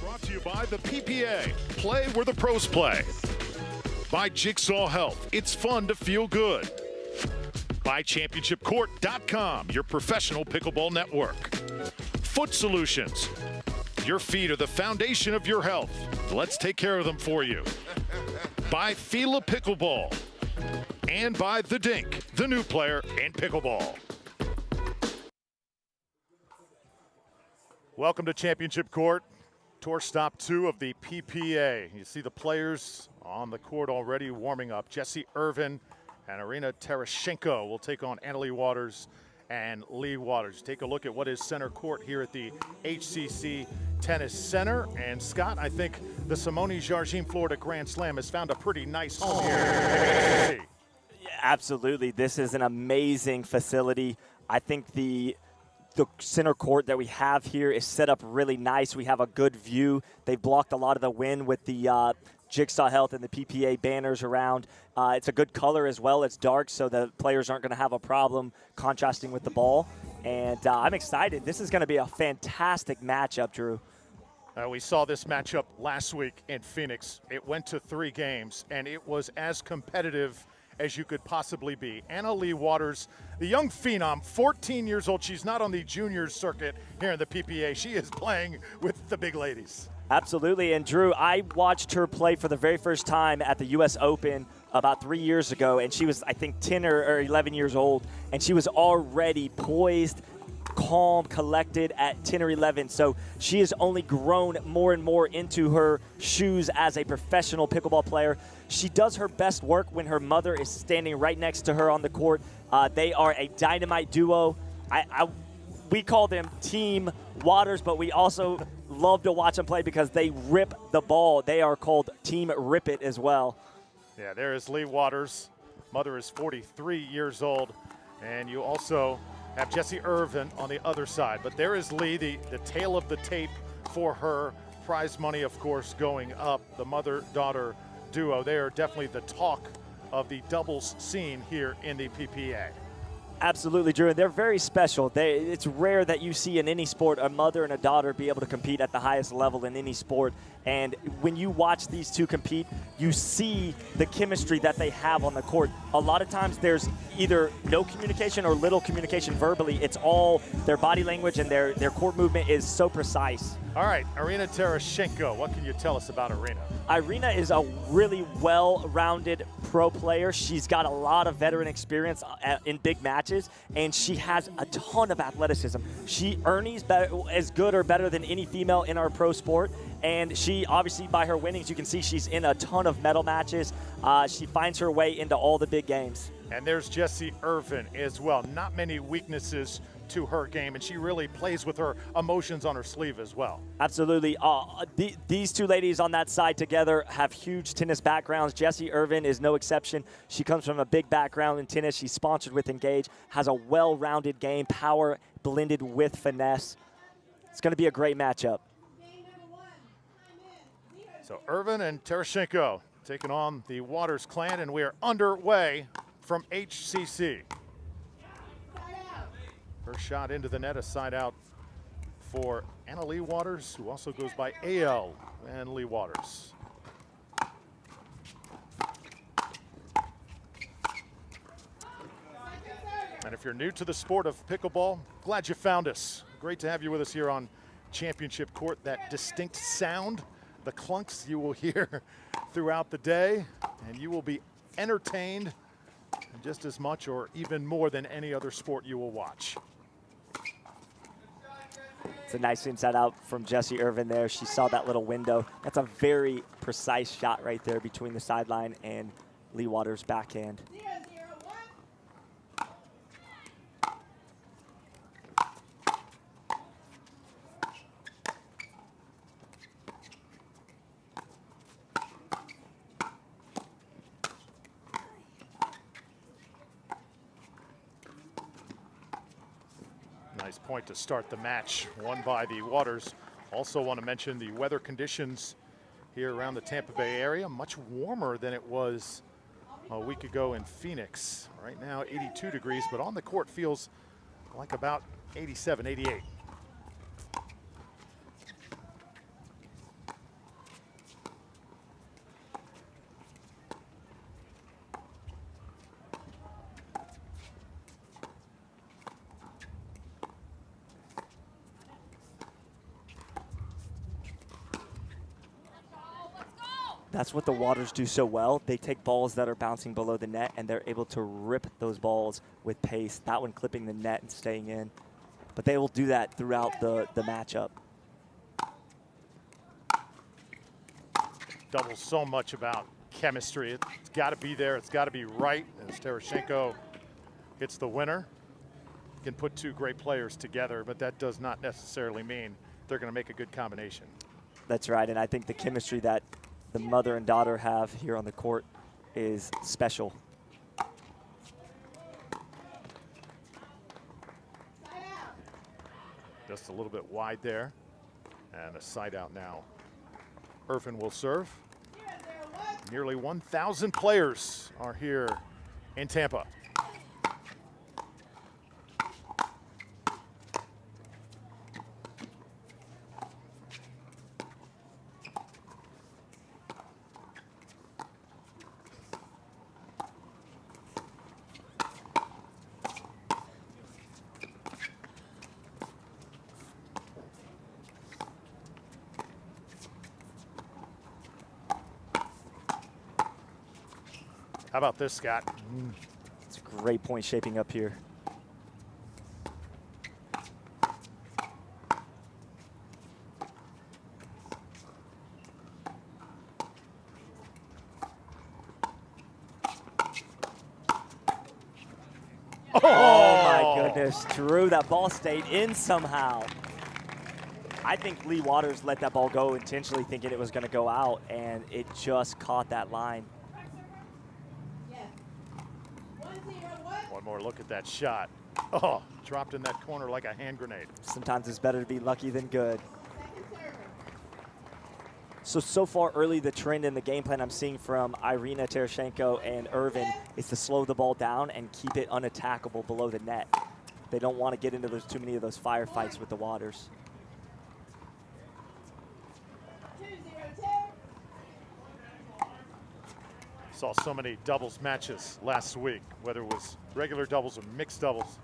Brought to you by the PPA. Play where the pros play. By Jigsaw Health. It's fun to feel good. By ChampionshipCourt.com, your professional pickleball network. Foot Solutions. Your feet are the foundation of your health. Let's take care of them for you. By Fila Pickleball. And by The Dink, the new player in pickleball. Welcome to Championship Court. Tour stop 2 of the PPA. You see the players on the court already warming up. Jessie Irvine and Irina Tereschenko will take on Leigh Waters and Leigh Waters. Take a look at what is center court here at the HCC Tennis Center. And Scott, I think the Simone Jardim Florida Grand Slam has found a pretty nice home here at HCC. Yeah, absolutely. This is an amazing facility. I think the center court that we have here is set up really nice. We have a good view. They've blocked a lot of the wind with the Jigsaw Health and the PPA banners around. It's a good color as well. It's dark, so the players aren't going to have a problem contrasting with the ball. And I'm excited. This is going to be a fantastic matchup, Drew. We saw this matchup last week in Phoenix. It went to 3 games, and it was as competitive as you could possibly be. Leigh Waters, the young phenom, 14 years old. She's not on the juniors circuit here in the PPA. She is playing with the big ladies. Absolutely, and Drew, I watched her play for the very first time at the U.S. Open about 3 years ago, and she was, I think, 10 or 11 years old, and she was already poised, calm, collected at 10 or 11. So she has only grown more and more into her shoes as a professional pickleball player. She does her best work when her mother is standing right next to her on the court. They are a dynamite duo. We call them Team Waters, but we also love to watch them play because they rip the ball. They are called Team Rip It as well. Yeah, there is Leigh Waters. Mother is 43 years old. And you also have Jessie Irvine on the other side. But there is Leigh, the tail of the tape for her. Prize money, of course, going up. The mother-daughter duo. They are definitely the talk of the doubles scene here in the PPA. Absolutely, Drew, and they're very special. It's rare that you see in any sport a mother and a daughter be able to compete at the highest level in any sport. And when you watch these two compete, you see the chemistry that they have on the court. A lot of times there's either no communication or little communication verbally. It's all their body language, and their court movement is so precise. All right, Irina Tereschenko, what can you tell us about Irina? Irina is a really well-rounded pro player. She's got a lot of veteran experience in big matches, and she has a ton of athleticism. She earns as good or better than any female in our pro sport, and she, obviously, by her winnings, you can see she's in a ton of medal matches. She finds her way into all the big games. And there's Jessie Irvine as well. Not many weaknesses to her game, and she really plays with her emotions on her sleeve as well. Absolutely. These two ladies on that side together have huge tennis backgrounds. Jessie Irvine is no exception. She comes from a big background in tennis. She's sponsored with Engage, has a well-rounded game, power blended with finesse. It's going to be a great matchup. So Irvine and Tereschenko taking on the Waters clan, and we are underway from HCC. First shot into the net, a side out for Leigh Waters, who also goes by AL and Leigh Waters. And if you're new to the sport of pickleball, glad you found us. Great to have you with us here on Championship Court. That distinct sound, the clunks you will hear throughout the day, and you will be entertained just as much or even more than any other sport you will watch. It's a nice inside out from Jessie Irvine there. She saw that little window. That's a very precise shot right there between the sideline and Leigh Waters' backhand. Nice point to start the match, won by the Waters. Also want to mention the weather conditions here around the Tampa Bay area, much warmer than it was a week ago in Phoenix. Right now 82 degrees, but on the court feels like about 87, 88. That's what the Waters do so well. They take balls that are bouncing below the net, and they're able to rip those balls with pace. That one clipping the net and staying in. But they will do that throughout the matchup. Doubles so much about chemistry. It's got to be there. It's got to be right. As Tereschenko hits the winner, can put two great players together, but that does not necessarily mean they're going to make a good combination. That's right, and I think the chemistry that the mother and daughter have here on the court is special. Just a little bit wide there, and a side out now. Irvine will serve. Nearly 1,000 players are here in Tampa. How about this, Scott? It's a great point shaping up here. Oh my goodness, Drew, that ball stayed in somehow. I think Leigh Waters let that ball go intentionally thinking it was going to go out, and it just caught that line. One more look at that shot. Oh, dropped in that corner like a hand grenade. Sometimes it's better to be lucky than good. So far early, the trend in the game plan I'm seeing from Irina Tereschenko and Irvine is to slow the ball down and keep it unattackable below the net. They don't want to get into too many of those firefights with the Waters. Saw so many doubles matches last week, whether it was regular doubles or mixed doubles.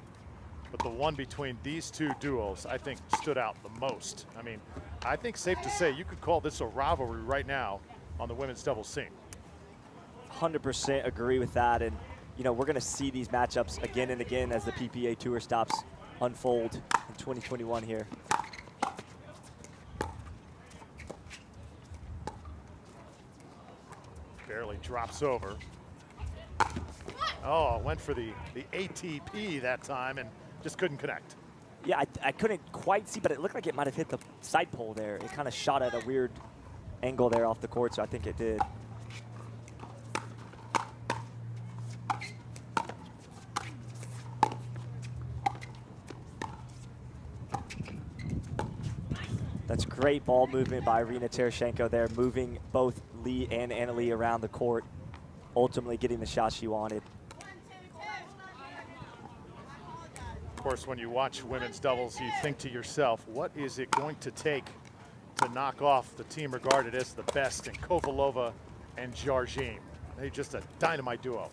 But the one between these two duos, I think, stood out the most. I mean, I think safe to say you could call this a rivalry right now on the women's doubles scene. 100% agree with that. And, you know, we're going to see these matchups again and again as the PPA Tour stops unfold in 2021 here. Barely drops over. Oh, went for the ATP that time and just couldn't connect. Yeah, I couldn't quite see, but it looked like it might have hit the side pole there. It kind of shot at a weird angle there off the court, so I think it did. That's great ball movement by Irina Tereschenko there, moving both Leigh and Annalie around the court, ultimately getting the shot she wanted. Of course, when you watch women's doubles, you think to yourself, what is it going to take to knock off the team regarded as the best in Kovalova and Jardim? They're just a dynamite duo.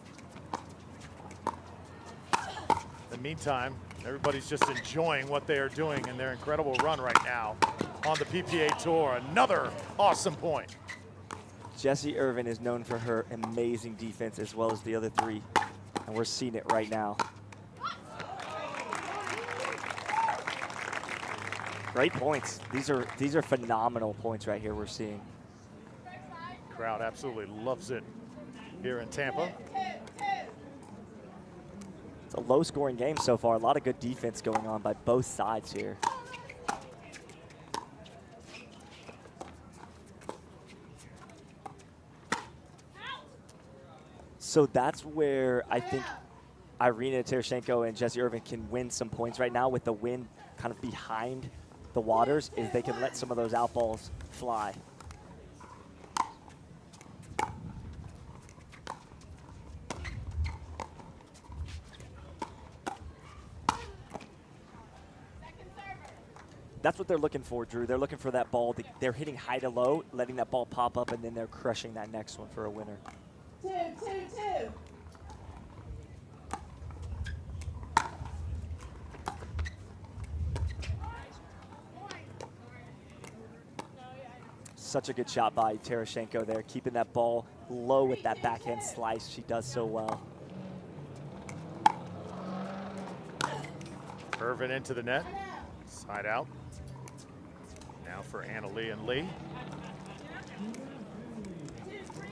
In the meantime, everybody's just enjoying what they are doing in their incredible run right now on the PPA Tour. Another awesome point. Jessie Irvine is known for her amazing defense as well as the other three, and we're seeing it right now. Great points. These are phenomenal points right here we're seeing. Crowd absolutely loves it here in Tampa. It's a low-scoring game so far. A lot of good defense going on by both sides here. So that's where I think Irina Tereschenko and Jessie Irvine can win some points right now with the wind kind of behind the Waters, is they can let some of those out balls fly. That's what they're looking for, Drew. They're looking for that ball. They're hitting high to low, letting that ball pop up, and then they're crushing that next one for a winner. 2-2-2. Such a good shot by Tereschenko there, keeping that ball low with that backhand slice. She does so well. Irvine into the net, side out. Now for Leigh and Leigh. 2, 3,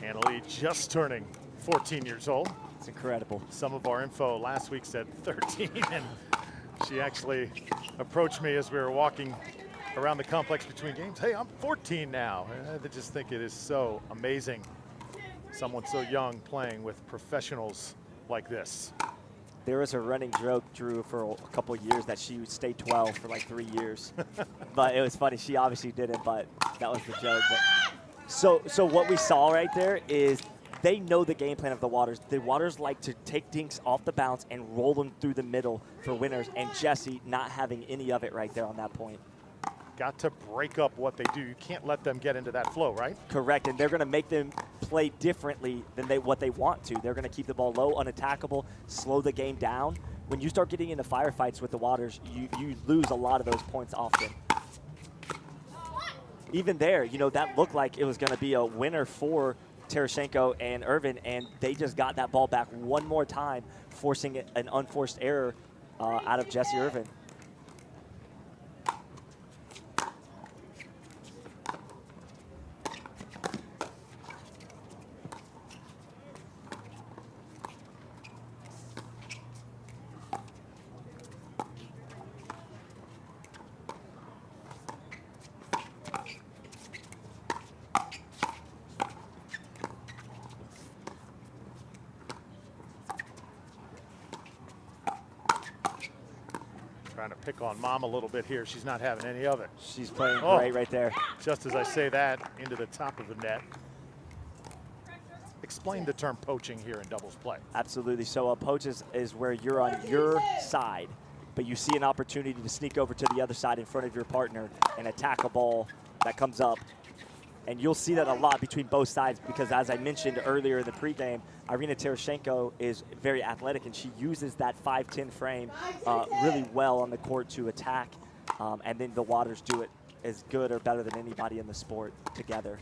1. Leigh just turning 14 years old. It's incredible. Some of our info last week said 13, and she actually approached me as we were walking around the complex between games. Hey, I'm 14 now. I just think it is so amazing. Someone so young playing with professionals like this. There was a running joke, Drew, for a couple of years that she would stay 12 for like 3 years. But it was funny. She obviously didn't, but that was the joke. But so what we saw right there is they know the game plan of the Waters. The Waters like to take dinks off the bounce and roll them through the middle for winners, and Jessie not having any of it right there on that point. Got to break up what they do. You can't let them get into that flow, right? Correct, and they're going to make them play differently than what they want to. They're going to keep the ball low, unattackable, slow the game down. When you start getting into firefights with the Waters, you lose a lot of those points often. Even there, you know, that looked like it was going to be a winner for Tereschenko and Irvine, and they just got that ball back one more time, forcing an unforced error out of Jessie Irvine. Trying to pick on Mom a little bit here. She's not having any of it. She's playing great right there. Just as I say that, into the top of the net. Explain the term poaching here in doubles play. Absolutely. So a poach is where you're on your side, but you see an opportunity to sneak over to the other side in front of your partner and attack a ball that comes up. And you'll see that a lot between both sides because, as I mentioned earlier in the pregame, Irina Tereschenko is very athletic, and she uses that 5'10" frame really well on the court to attack. And then the Waters do it as good or better than anybody in the sport together.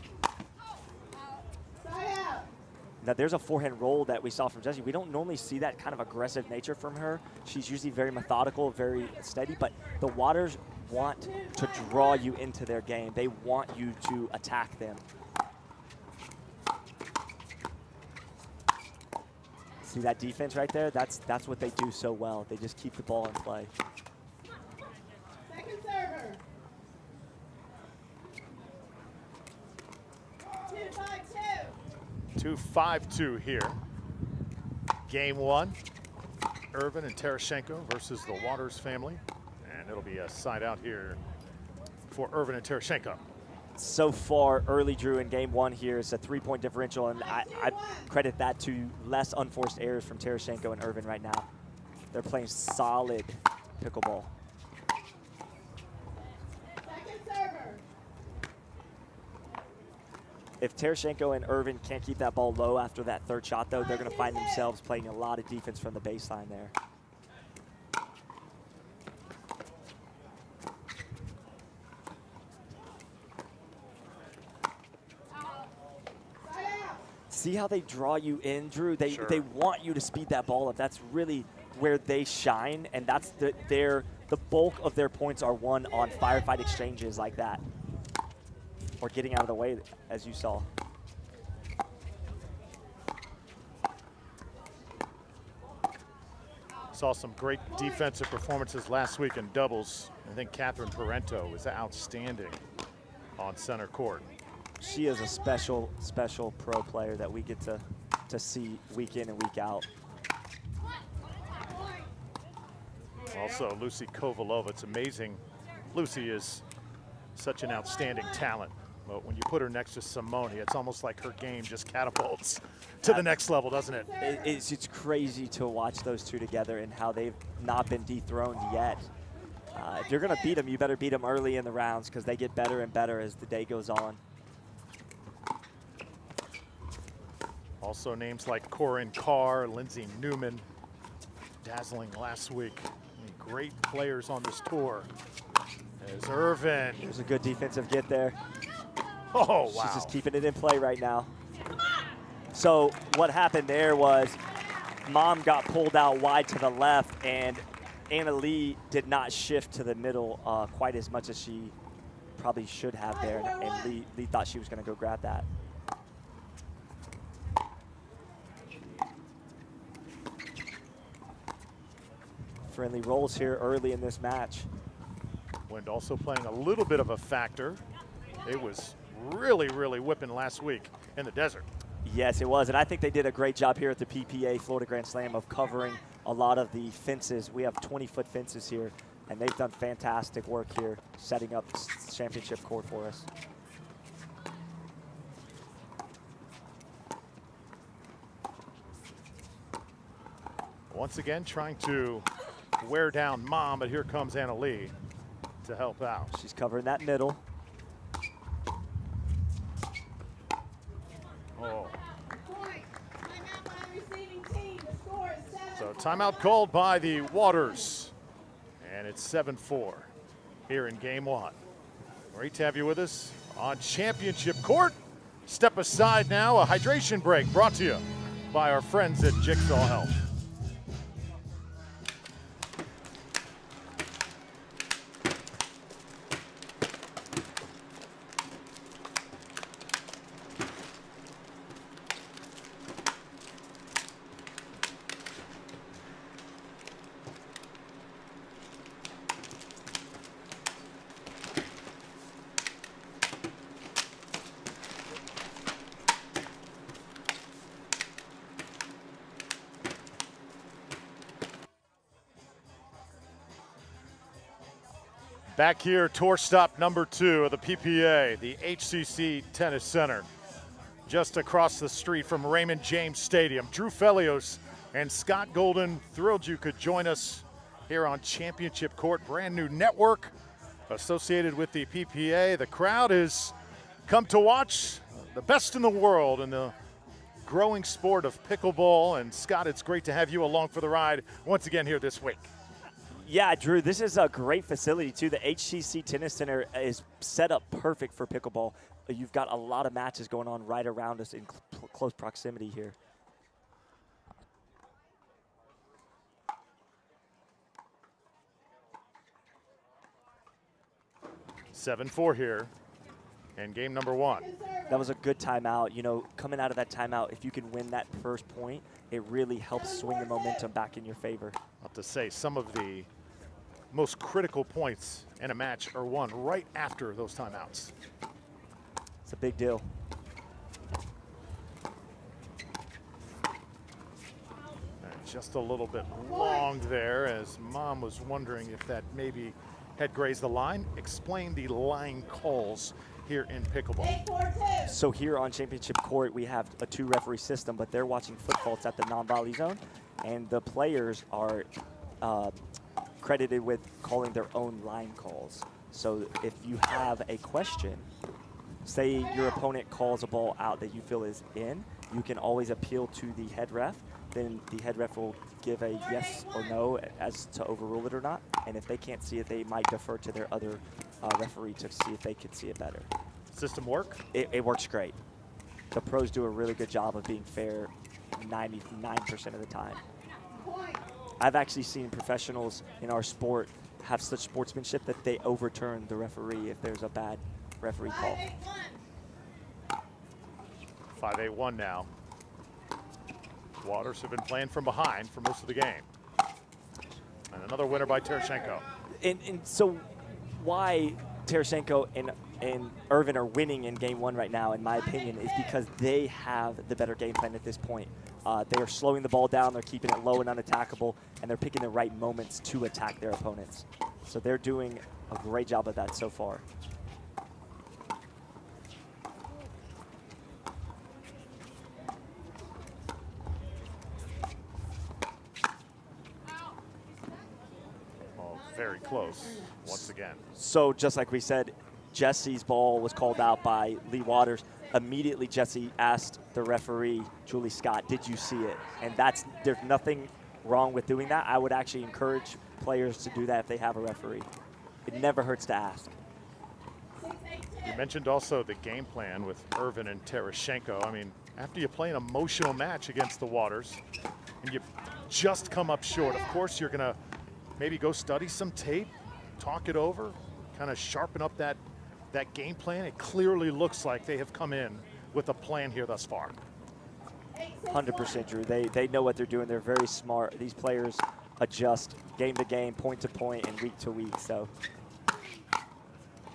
Now, there's a forehand roll that we saw from Jessie. We don't normally see that kind of aggressive nature from her. She's usually very methodical, very steady, but the Waters want to draw you into their game. They want you to attack them. See that defense right there? That's what they do so well. They just keep the ball in play. Second server. 2-5-2. 2-5-2 here. Game one. Irvine and Tereschenko versus the Waters family. And it'll be a side out here for Irvine and Tereschenko. So far, early, Drew, in game one here, it's a 3-point differential, and I credit that to less unforced errors from Tereschenko and Irvine right now. They're playing solid pickleball. Second server. If Tereschenko and Irvine can't keep that ball low after that third shot, though, they're going to find themselves playing a lot of defense from the baseline there. See how they draw you in, Drew? They want you to speed that ball up. That's really where they shine, and that's the bulk of their points are won on firefight exchanges like that, or getting out of the way, as you saw. Saw some great defensive performances last week in doubles. I think Catherine Parento was outstanding on center court. She is a special, special pro player that we get to see week in and week out. Also, Lucy Kovalova. It's amazing. Lucy is such an outstanding talent. But when you put her next to Simone, it's almost like her game just catapults to the next level, doesn't it? It's crazy to watch those two together and how they've not been dethroned yet. If you're going to beat them, you better beat them early in the rounds because they get better and better as the day goes on. Also names like Corinne Carr, Lindsay Newman, dazzling last week. I mean, great players on this tour As Irvine. It was a good defensive get there. Oh, wow. She's just keeping it in play right now. So what happened there was Mom got pulled out wide to the left, and Anna Leigh did not shift to the middle quite as much as she probably should have there, and Leigh thought she was going to go grab that. Friendly rolls here early in this match. Wind also playing a little bit of a factor. It was really, really whipping last week in the desert. Yes, it was, and I think they did a great job here at the PPA Florida Grand Slam of covering a lot of the fences. We have 20-foot fences here, and they've done fantastic work here setting up championship court for us. Once again, trying to wear down Mom, but here comes Anna Leigh to help out. She's covering that middle. Oh. Point. Timeout by the receiving team. The score is 7-4. So timeout called by the Waters. And it's 7-4 here in game one. Great to have you with us on championship court. Step aside now, a hydration break brought to you by our friends at Jigsaw Health. Back here, tour stop number 2 of the PPA, the HCC Tennis Center. Just across the street from Raymond James Stadium. Drew Felios and Scott Golden, thrilled you could join us here on Championship Court, brand new network associated with the PPA. The crowd has come to watch the best in the world in the growing sport of pickleball. And Scott, it's great to have you along for the ride once again here this week. Yeah, Drew, this is a great facility, too. The HCC Tennis Center is set up perfect for pickleball. You've got a lot of matches going on right around us in close proximity here. Seven 4 here in game number 1. That was a good timeout. You know, coming out of that timeout, if you can win that first point, it really helps swing the momentum back in your favor. I'll have to say, some of the most critical points in a match are won right after those timeouts. It's a big deal. And just a little bit long there, as Mom was wondering if that maybe had grazed the line. Explain the line calls here in pickleball. 8-4-2. So here on Championship Court, we have a 2-referee system, but they're watching foot faults at the non-volley zone, and the players are credited with calling their own line calls. So if you have a question, say your opponent calls a ball out that you feel is in, you can always appeal to the head ref. Then the head ref will give a yes or no as to overrule it or not. And if they can't see it, they might defer to their other referee to see if they can see it better. System work? It works great. The pros do a really good job of being fair 99% of the time. Point. I've actually seen professionals in our sport have such sportsmanship that they overturn the referee if there's a bad referee call. 5-8-1. 5-8-1 now. Waters have been playing from behind for most of the game. And another winner by Tereschenko. And so why Tereschenko and Irvine are winning in game 1 right now, in my opinion, is because they have the better game plan at this point. They are slowing the ball down, they're keeping it low and unattackable, and they're picking the right moments to attack their opponents. So they're doing a great job of that so far. Oh, very close once again. So just like we said, Jessie's ball was called out by Leigh Waters. Immediately, Jessie asked the referee, Julie Scott, did you see it? And there's nothing wrong with doing that. I would actually encourage players to do that if they have a referee. it never hurts to ask. You mentioned also the game plan with Irvine and Tereschenko. I mean, after you play an emotional match against the Waters and you just come up short, of course you're gonna maybe go study some tape, talk it over, kind of sharpen up that game plan. It clearly looks like they have come in with a plan here thus far. 100%, Drew. They know what they're doing. They're very smart. These players adjust game to game, point to point, and week to week. So,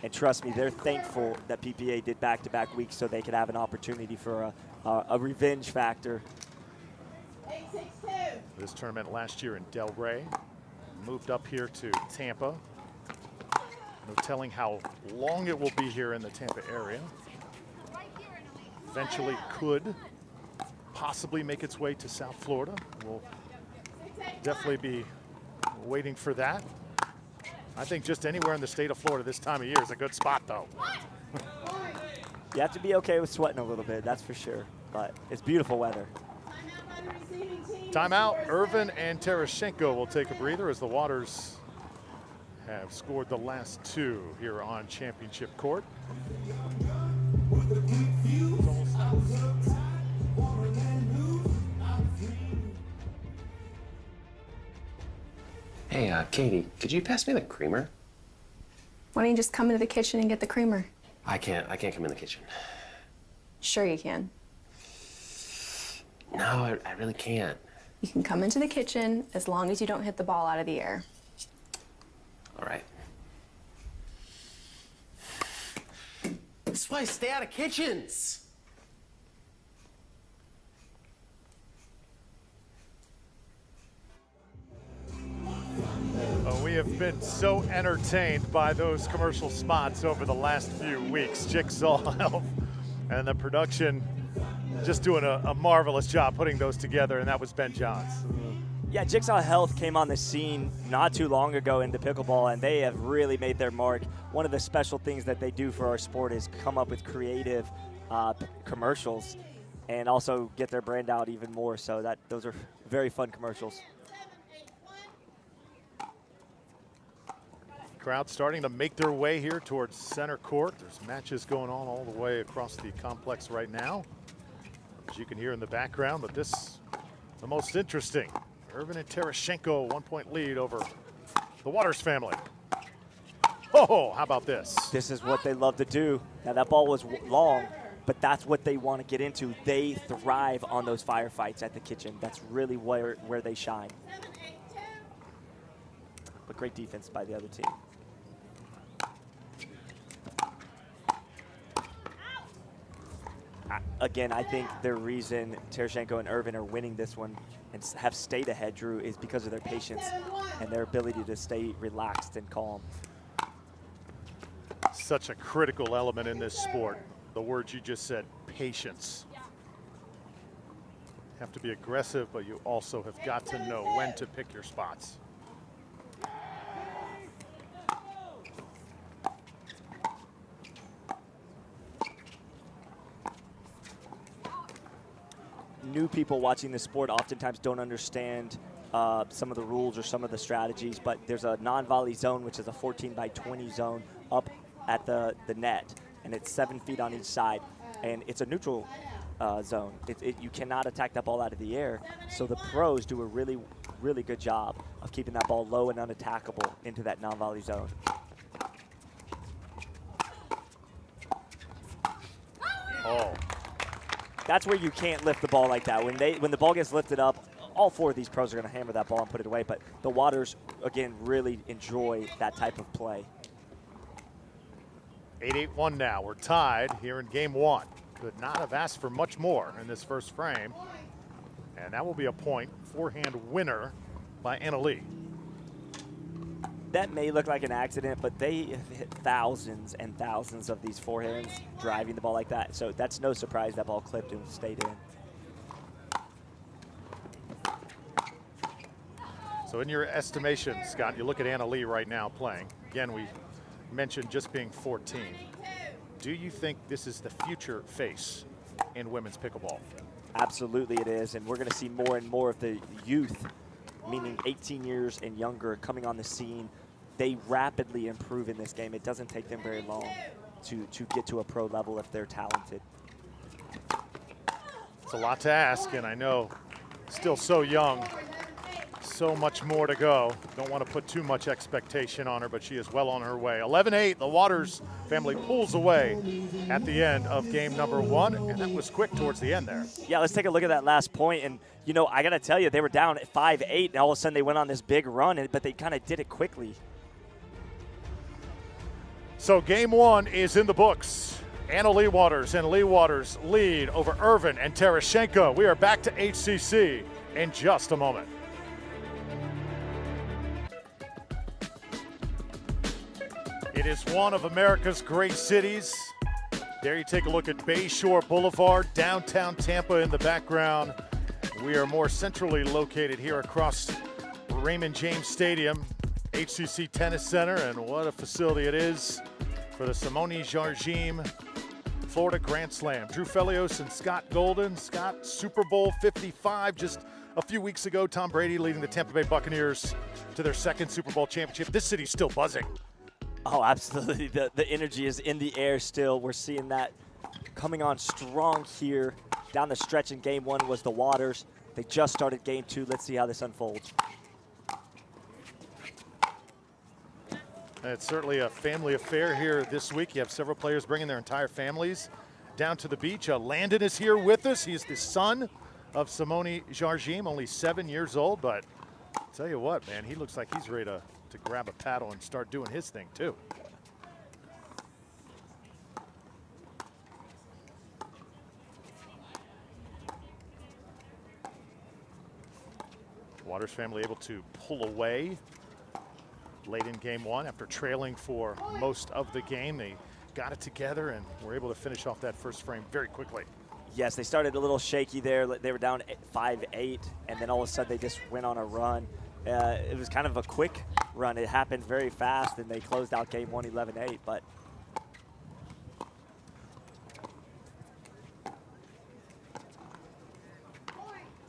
and trust me, they're thankful that PPA did back-to-back weeks so they could have an opportunity for a revenge factor. This tournament last year in Delray, moved up here to Tampa. No telling how long it will be here in the Tampa area. Eventually could possibly make its way to South Florida. We'll definitely be waiting for that. I think just anywhere in the state of Florida this time of year is a good spot, though. You have to be okay with sweating a little bit, that's for sure. But it's beautiful weather. Timeout. Irvine and Tereschenko will take a breather as the Waters have scored the last two here on championship court. Hey, Katie, could you pass me the creamer? Why don't you just come into the kitchen and get the creamer? I can't come in the kitchen. Sure you can. No, I really can't. You can come into the kitchen as long as you don't hit the ball out of the air. All right. That's why I stay out of kitchens. We have been so entertained by those commercial spots over the last few weeks. Jigsaw Health and the production just doing a marvelous job putting those together, and that was Ben Johns. Yeah, Jigsaw Health came on the scene not too long ago into pickleball, and they have really made their mark. One of the special things that they do for our sport is come up with creative commercials and also get their brand out even more. So those are very fun commercials. Crowd starting to make their way here towards center court. There's matches going on all the way across the complex right now, as you can hear in the background, but this the most interesting. Irvine and Tereschenko, 1-point lead over the Waters family. Oh, how about this? This is what they love to do. Now that ball was long, but that's what they want to get into. They thrive on those firefights at the kitchen. That's really where they shine. But great defense by the other team. Again, I think the reason Tereschenko and Irvine are winning this one and have stayed ahead, Drew, is because of their patience and their ability to stay relaxed and calm. Such a critical element in this sport. The words you just said, patience. Have to be aggressive, but you also have got to know when to pick your spots. New people watching this sport oftentimes don't understand some of the rules or some of the strategies, but there's a non-volley zone, which is a 14-by-20 zone up at the net, and it's 7 feet on each side, and it's a neutral zone. You cannot attack that ball out of the air, so the pros do a really, really good job of keeping that ball low and unattackable into that non-volley zone. Oh. That's where you can't lift the ball like that. When the ball gets lifted up, all four of these pros are going to hammer that ball and put it away. But the Waters, again, really enjoy that type of play. 8-8-1 now. We're tied here in game one. Could not have asked for much more in this first frame. And that will be a point. Forehand winner by Leigh. That may look like an accident, but they have hit thousands and thousands of these forehands driving the ball like that. So that's no surprise that ball clipped and stayed in. So in your estimation, Scott, you look at Leigh right now playing. Again, we mentioned just being 14. Do you think this is the future face in women's pickleball? Absolutely it is, and we're going to see more and more of the youth, meaning 18 years and younger, coming on the scene, they rapidly improve in this game. It doesn't take them very long to get to a pro level if they're talented. It's a lot to ask, and I know still so young, so much more to go. Don't want to put too much expectation on her, but she is well on her way. 11-8, the Waters family pulls away at the end of game number 1, and that was quick towards the end there. Yeah, let's take a look at that last point, and you know, I got to tell you, they were down at 5-8, and all of a sudden they went on this big run, but they kind of did it quickly. So game 1 is in the books. Anna Leigh Waters and Leigh Waters lead over Irvine and Tereschenko. We are back to HCC in just a moment. It is one of America's great cities. There you take a look at Bayshore Boulevard, downtown Tampa in the background. We are more centrally located here across Raymond James Stadium, HCC Tennis Center, and what a facility it is for the Simone Jardim Florida Grand Slam. Drew Felios and Scott Golden. Scott, Super Bowl 55 just a few weeks ago. Tom Brady leading the Tampa Bay Buccaneers to their second Super Bowl championship. This city's still buzzing. Oh, absolutely. The energy is in the air still. We're seeing that coming on strong here. Down the stretch in game 1 was the Waters. They just started game 2. Let's see how this unfolds. It's certainly a family affair here this week. You have several players bringing their entire families down to the beach. Landon is here with us. He's the son of Simone Jardim, only 7 years old, but I'll tell you what, man, he looks like he's ready to grab a paddle and start doing his thing too. Waters family able to pull away late in game 1 after trailing for most of the game. They got it together and were able to finish off that first frame very quickly. Yes, they started a little shaky there. They were down 5-8, and then all of a sudden they just went on a run. It was kind of a quick run. It happened very fast, and they closed out game 1 11-8. But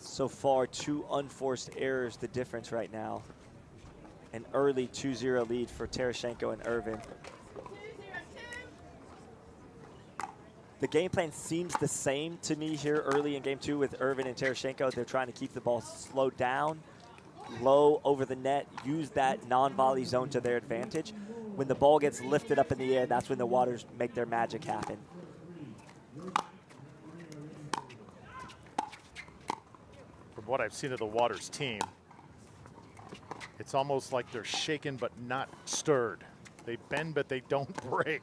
so far, 2 unforced errors the difference right now. An early 2-0 lead for Tereschenko and Irvine. The game plan seems the same to me here early in game 2 with Irvine and Tereschenko. They're trying to keep the ball slowed down, low over the net, use that non-volley zone to their advantage. When the ball gets lifted up in the air, that's when the Waters make their magic happen. From what I've seen of the Waters team, it's almost like they're shaken but not stirred. They bend but they don't break.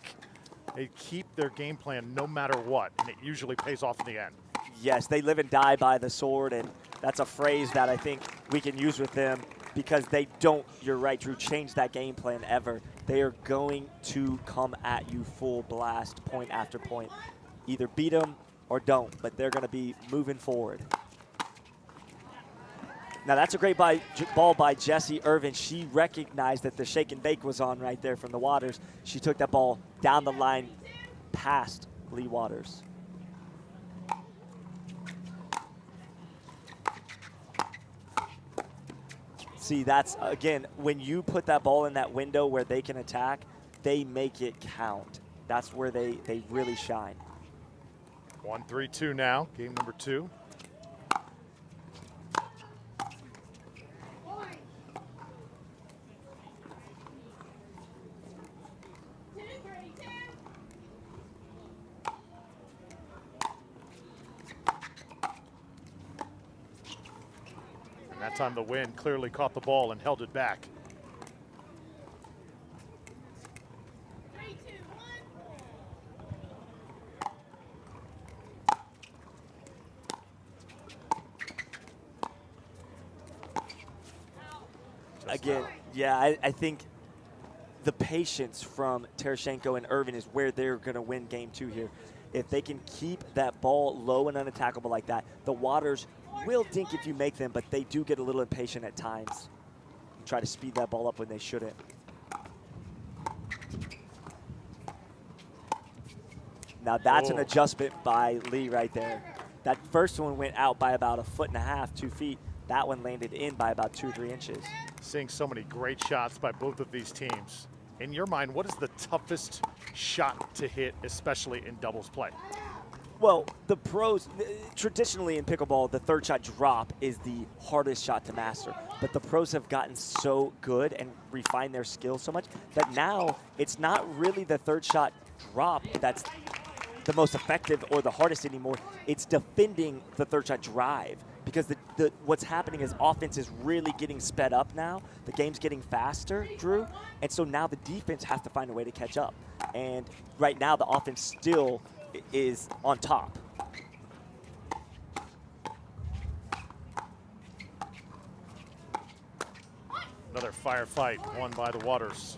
They keep their game plan no matter what, and it usually pays off in the end. Yes, they live and die by the sword, and that's a phrase that I think we can use with them because they don't, you're right, Drew, change that game plan ever. They are going to come at you full blast, point after point. Either beat them or don't, but they're going to be moving forward. Now that's a great ball by Jessie Irvine. She recognized that the shake and bake was on right there from the Waters. She took that ball down the line past Leigh Waters. See, that's, again, when you put that ball in that window where they can attack, they make it count. That's where they really shine. 1-3-2 now, game number 2. That time the wind clearly caught the ball and held it back. Again, yeah, I think the patience from Tereschenko and Irvine is where they're going to win game 2 here. If they can keep that ball low and unattackable like that, the Waters will dink if you make them, but they do get a little impatient at times and try to speed that ball up when they shouldn't. Now that's an adjustment by Leigh right there. That first one went out by about 1.5 feet, 2 feet. That one landed in by about 2 or 3 inches. Seeing so many great shots by both of these teams. In your mind, what is the toughest shot to hit, especially in doubles play? Well, the pros, traditionally in pickleball, the third shot drop is the hardest shot to master. But the pros have gotten so good and refined their skills so much that now it's not really the third shot drop that's the most effective or the hardest anymore. It's defending the third shot drive. Because what's happening is offense is really getting sped up now. The game's getting faster, Drew. And so now the defense has to find a way to catch up. And right now the offense still is on top. Another firefight won by the Waters.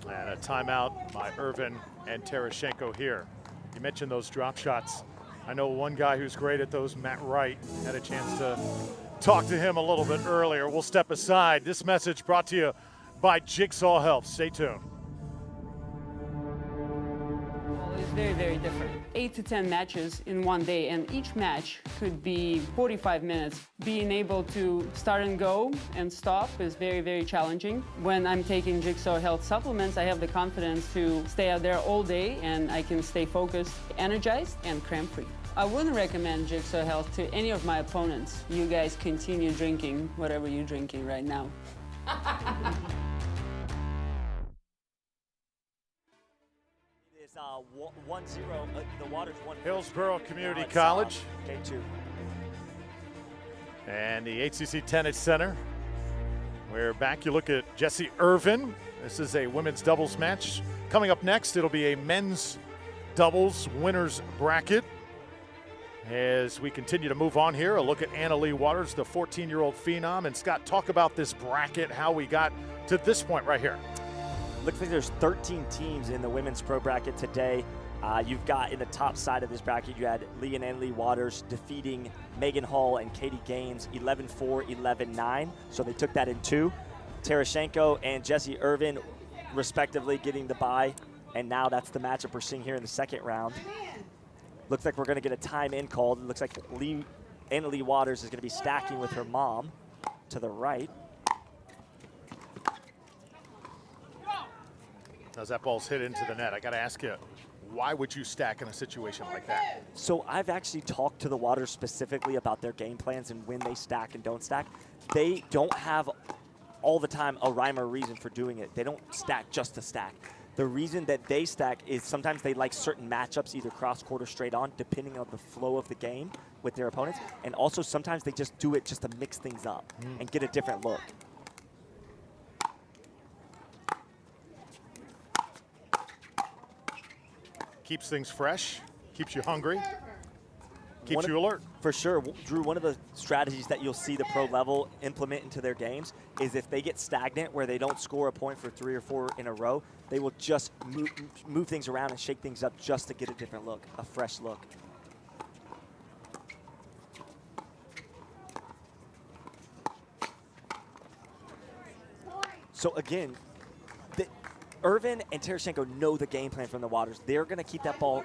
And a timeout by Irvine and Tereschenko here. You mentioned those drop shots. I know one guy who's great at those, Matt Wright. Had a chance to talk to him a little bit earlier. We'll step aside. This message brought to you by Jigsaw Health. Stay tuned. Well, it's very, very different. 8 to 10 matches in one day, and each match could be 45 minutes. Being able to start and go and stop is very, very challenging. When I'm taking Jigsaw Health supplements, I have the confidence to stay out there all day, and I can stay focused, energized, and cramp-free. I wouldn't recommend Jigsaw Health to any of my opponents. You guys continue drinking whatever you're drinking right now. It is 1-0, the Waters 1. Hillsborough Community College. K2. And the HCC Tennis Center. We're back. You look at Jessie Irvine. This is a women's doubles match. Coming up next, it'll be a men's doubles winners bracket. As we continue to move on here, a look at Leigh Waters, the 14-year-old phenom. And Scott, talk about this bracket, how we got to this point right here. Looks like there's 13 teams in the women's pro bracket today. You've got in the top side of this bracket, you had Leigh and Leigh Waters defeating Megan Hall and Katie Gaines 11-4, 11-9. So they took that in 2. Tereschenko and Jessie Irvine respectively getting the bye. And now that's the matchup we're seeing here in the second round. Looks like we're going to get a time in called. It looks like Leigh Waters is going to be stacking with her mom to the right. As that ball's hit into the net, I got to ask you, why would you stack in a situation like that? So I've actually talked to the Waters specifically about their game plans and when they stack and don't stack. They don't have all the time a rhyme or reason for doing it. They don't stack just to stack. The reason that they stack is sometimes they like certain matchups, either cross-court or straight on, depending on the flow of the game with their opponents. And also sometimes they just do it just to mix things up and get a different look. Keeps things fresh, keeps you hungry, keeps you alert. For sure. Drew, one of the strategies that you'll see the pro level implement into their games is if they get stagnant where they don't score a point for 3 or 4 in a row, they will just move things around and shake things up just to get a different look, a fresh look. So again, Irvine and Tereschenko know the game plan from the Waters. They're going to keep that ball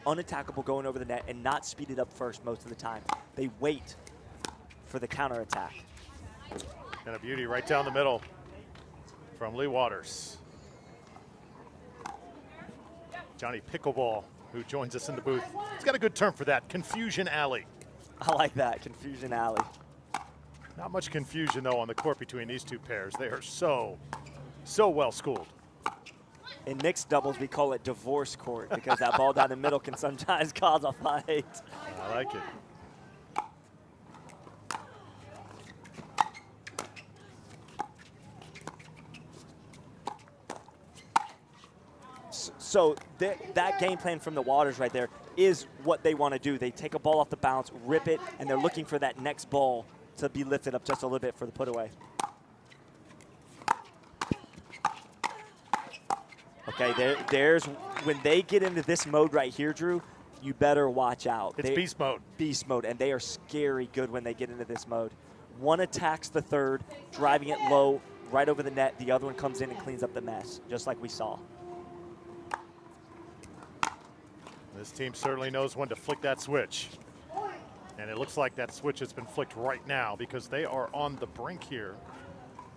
unattackable going over the net and not speed it up first most of the time. They wait for the counterattack. And a beauty right down the middle from Leigh Waters. Johnny Pickleball, who joins us in the booth. He's got a good term for that, Confusion Alley. I like that, Confusion Alley. Not much confusion, though, on the court between these two pairs. They are so well schooled. In mixed doubles, we call it divorce court because that ball down the middle can sometimes cause a fight. I like it. So that game plan from the Waters right there is what they want to do. They take a ball off the bounce, rip it, and they're looking for that next ball to be lifted up just a little bit for the put away. Okay, there's when they get into this mode right here, Drew, you better watch out. It's beast mode. Beast mode, and they are scary good when they get into this mode. One attacks the third, driving it low, right over the net. The other one comes in and cleans up the mess, just like we saw. This team certainly knows when to flick that switch. And it looks like that switch has been flicked right now because they are on the brink here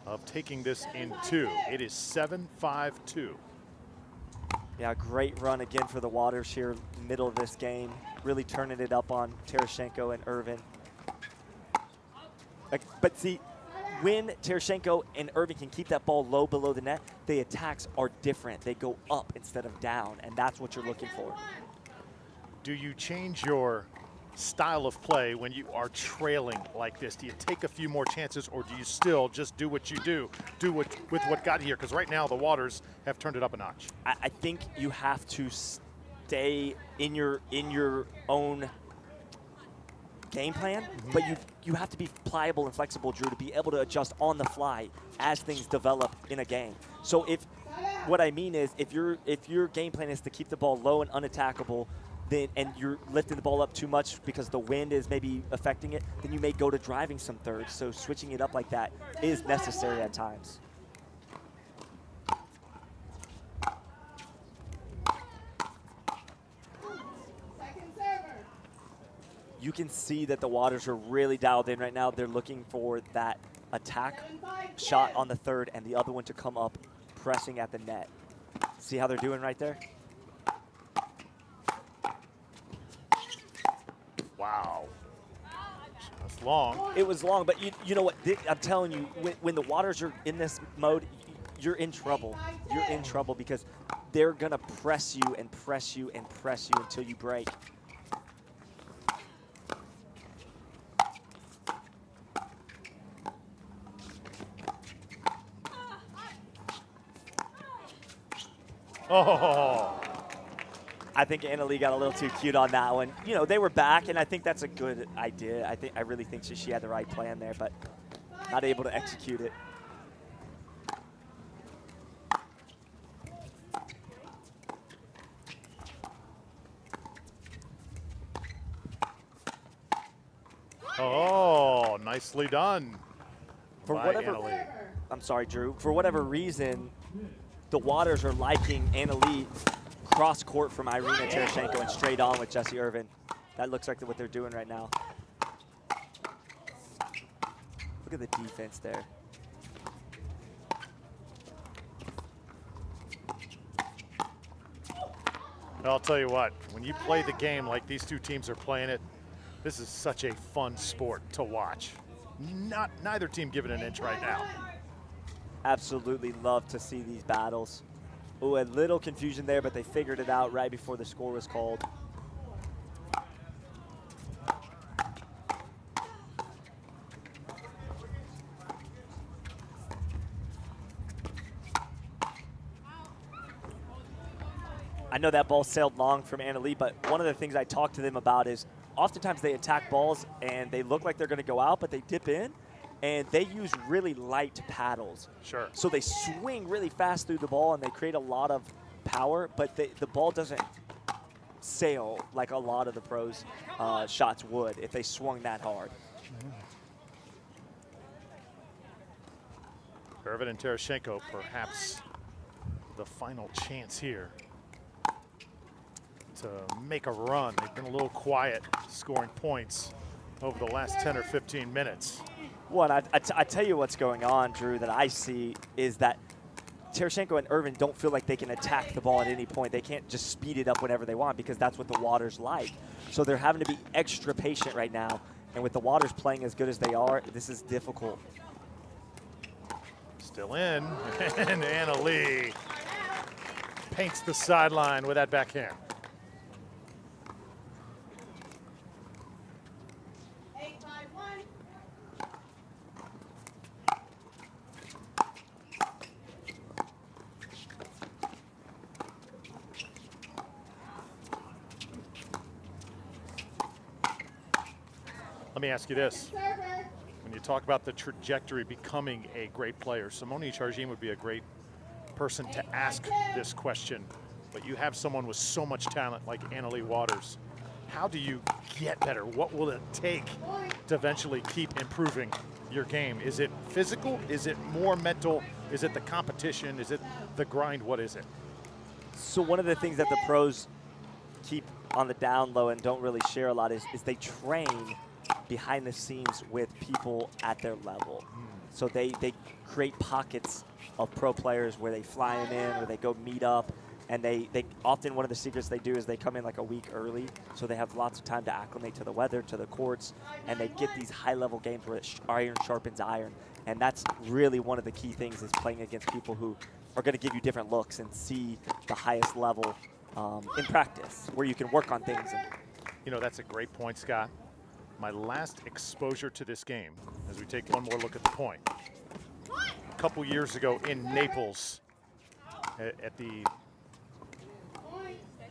of taking this in 2. It is 7-5-2. Yeah, great run again for the Waters here, middle of this game. Really turning it up on Tereschenko and Irvine. But see, when Tereschenko and Irvine can keep that ball low below the net, the attacks are different. They go up instead of down, and that's what you're looking for. Do you change your style of play when you are trailing like this? Do you take a few more chances, or do you still just do what you do with what got here? Because right now the Waters have turned it up a notch. I think you have to stay in your own game plan, but you have to be pliable and flexible, Drew, to be able to adjust on the fly as things develop in a game. So what I mean is if your game plan is to keep the ball low and unattackable, and you're lifting the ball up too much because the wind is maybe affecting it, then you may go to driving some thirds. So switching it up like that is necessary at times. You can see that the Waters are really dialed in right now. They're looking for that attack shot on the third and the other one to come up pressing at the net. See how they're doing right there? Wow. That's long. It was long, but you know what? I'm telling you, when the Waters are in this mode, you're in trouble. You're in trouble because they're going to press you and press you and press you until you break. Oh. I think Anna Leigh got a little too cute on that one. You know, they were back, and I think that's a good idea. I really think she had the right plan there, but not able to execute it. Oh, nicely done. For by whatever, Anna Leigh. I'm sorry, Drew. For whatever reason, the Waters are liking Anna Leigh cross court from Irina Tereschenko and straight on with Jessie Irvine. That looks like what they're doing right now. Look at the defense there. I'll tell you what, when you play the game like these two teams are playing it, this is such a fun sport to watch. Neither team giving an inch right now. Absolutely love to see these battles. Oh, a little confusion there, but they figured it out right before the score was called. I know that ball sailed long from Anna Leigh, but one of the things I talk to them about is oftentimes they attack balls and they look like they're going to go out, but they dip in, and they use really light paddles. Sure. So they swing really fast through the ball and they create a lot of power, but the ball doesn't sail like a lot of the pros' shots would if they swung that hard. Irvine and Tereschenko, perhaps the final chance here to make a run. They've been a little quiet scoring points over the last 10 or 15 minutes. Well, I tell you what's going on, Drew, that I see is that Tereschenko and Irvine don't feel like they can attack the ball at any point. They can't just speed it up whenever they want because that's what the Waters like. So they're having to be extra patient right now. And with the Waters playing as good as they are, this is difficult. Still in, and Anna Leigh paints the sideline with that backhand. Let me ask you this. When you talk about the trajectory becoming a great player, Simone Chargin would be a great person to ask this question, but you have someone with so much talent like Anna Leigh Waters. How do you get better? What will it take to eventually keep improving your game? Is it physical? Is it more mental? Is it the competition? Is it the grind? What is it? So one of the things that the pros keep on the down low and don't really share a lot is they train behind the scenes with people at their level. So they create pockets of pro players where they fly them in or they go meet up. And they often, one of the secrets they do is they come in like a week early, so they have lots of time to acclimate to the weather, to the courts, and they get these high-level games where iron sharpens iron. And that's really one of the key things, is playing against people who are going to give you different looks and see the highest level in practice, where you can work on things. You know, that's a great point, Scott. My last exposure to this game, as we take one more look at the point, a couple years ago in Naples at the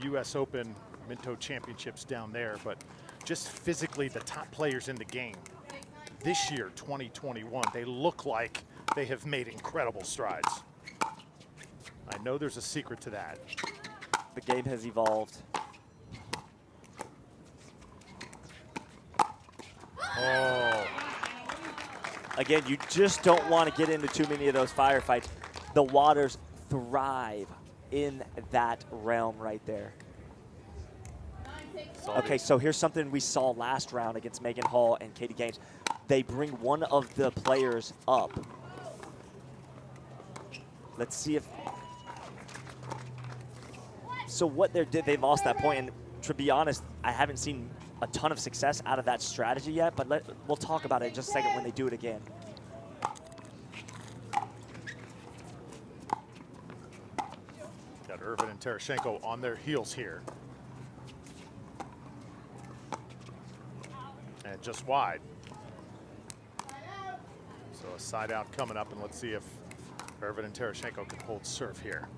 U.S. Open Minto Championships down there, but just physically the top players in the game. This year, 2021, they look like they have made incredible strides. I know there's a secret to that. The game has evolved. Oh. Again, you just don't want to get into too many of those firefights. The waters thrive in that realm right there. Okay, so here's something we saw last round against Megan Hall and Katie Gaines. They bring one of the players up. Let's see if... So what they lost that point, and to be honest, I haven't seen a ton of success out of that strategy yet, but we'll talk about it in just a second when they do it again. Got Irvine and Tereschenko on their heels here. And just wide. So a side out coming up, and let's see if Irvine and Tereschenko can hold serve here.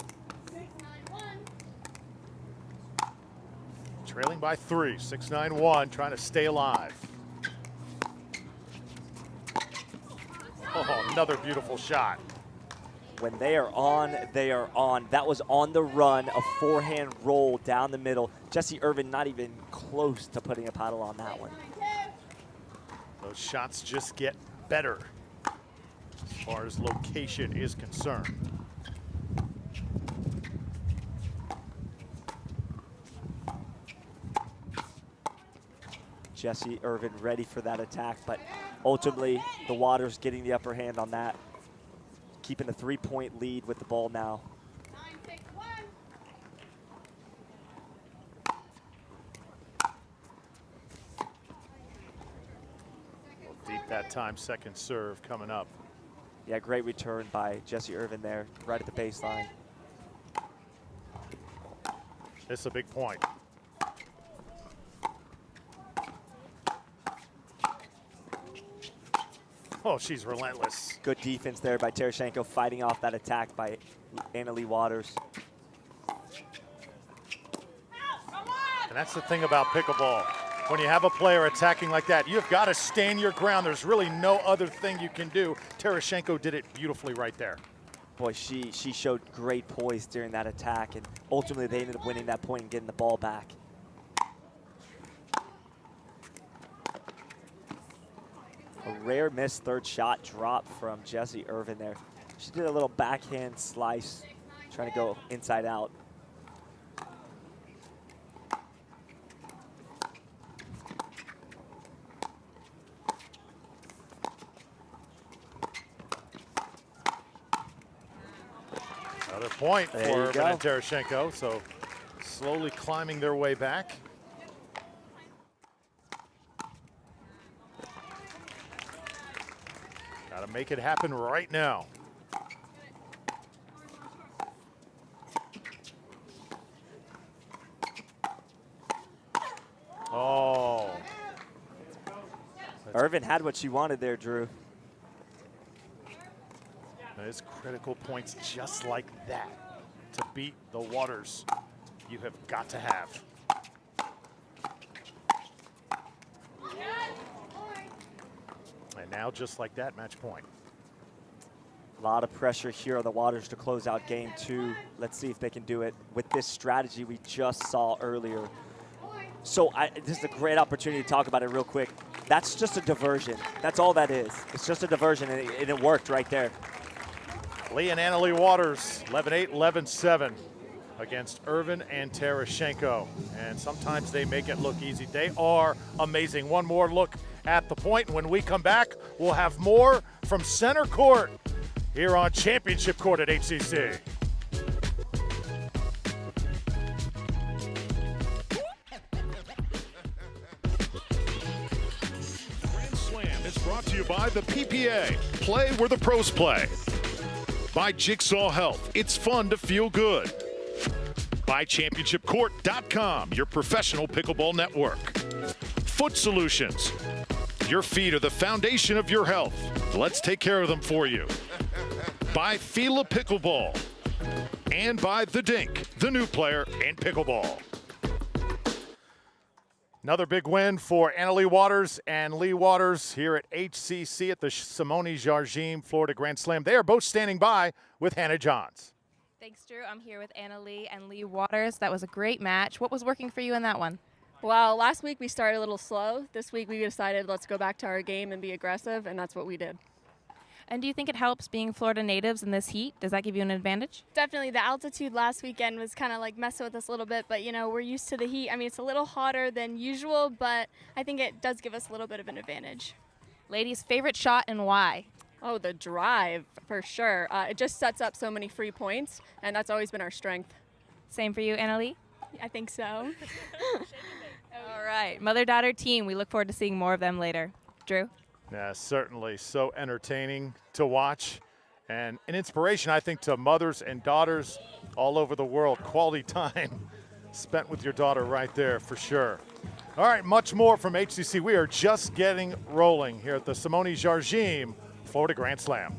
Trailing by 3, 6-9-1, trying to stay alive. Oh, another beautiful shot. When they are on, they are on. That was on the run, a forehand roll down the middle. Jessie Irvine not even close to putting a paddle on that one. Those shots just get better as far as location is concerned. Jessie Irvine ready for that attack, but ultimately the water's getting the upper hand on that. Keeping a 3-point lead with the ball now. 9-6-1. Well, deep that time, second serve coming up. Yeah, great return by Jessie Irvine there, right at the baseline. This is a big point. Oh, she's relentless. Good defense there by Tereschenko, fighting off that attack by Leigh Waters. And that's the thing about pickleball. When you have a player attacking like that, you've got to stand your ground. There's really no other thing you can do. Tereschenko did it beautifully right there. Boy, she showed great poise during that attack, and ultimately they ended up winning that point and getting the ball back. A rare missed third shot drop from Jessie Irvine there. She did a little backhand slice, trying to go inside out. Another point There for you Irvine go. and Tereschenko, so slowly climbing their way back. Got to make it happen right now. Oh. Irvine had what she wanted there, Drew. There's critical points just like that to beat the Waters you have got to have. And now just like that, match point. A lot of pressure here on the Waters to close out game 2. Let's see if they can do it with this strategy we just saw earlier. So this is a great opportunity to talk about it real quick. That's just a diversion. That's all that is. It's just a diversion, and it worked right there. Leigh and Leigh Waters, 11-8, 11-7 against Irvine and Tereschenko. And sometimes they make it look easy. They are amazing. One more look at the point. And when we come back, we'll have more from center court here on Championship Court at HCC. Grand Slam is brought to you by the PPA. Play where the pros play. By Jigsaw Health. It's fun to feel good. By ChampionshipCourt.com, your professional pickleball network. Foot Solutions. Your feet are the foundation of your health. Let's take care of them for you. By Fila Pickleball. And by The Dink, the new player in pickleball. Another big win for Annalie Waters and Leigh Waters here at HCC at the Simone Jardim Florida Grand Slam. They are both standing by with Hannah Johns. Thanks, Drew. I'm here with Annalie and Leigh Waters. That was a great match. What was working for you in that one? Well, last week we started a little slow. This week we decided let's go back to our game and be aggressive, and that's what we did. And do you think it helps being Florida natives in this heat? Does that give you an advantage? Definitely. The altitude last weekend was kind of like messing with us a little bit, but you know, we're used to the heat. I mean, it's a little hotter than usual, but I think it does give us a little bit of an advantage. Ladies, favorite shot and why? Oh, the drive, for sure. It just sets up so many free points, and that's always been our strength. Same for you, Annalie? I think so. All right. Mother-daughter team. We look forward to seeing more of them later. Drew? Yeah, certainly so entertaining to watch and an inspiration, I think, to mothers and daughters all over the world. Quality time spent with your daughter right there for sure. All right, much more from HCC. We are just getting rolling here at the Simone Jardim Florida Grand Slam.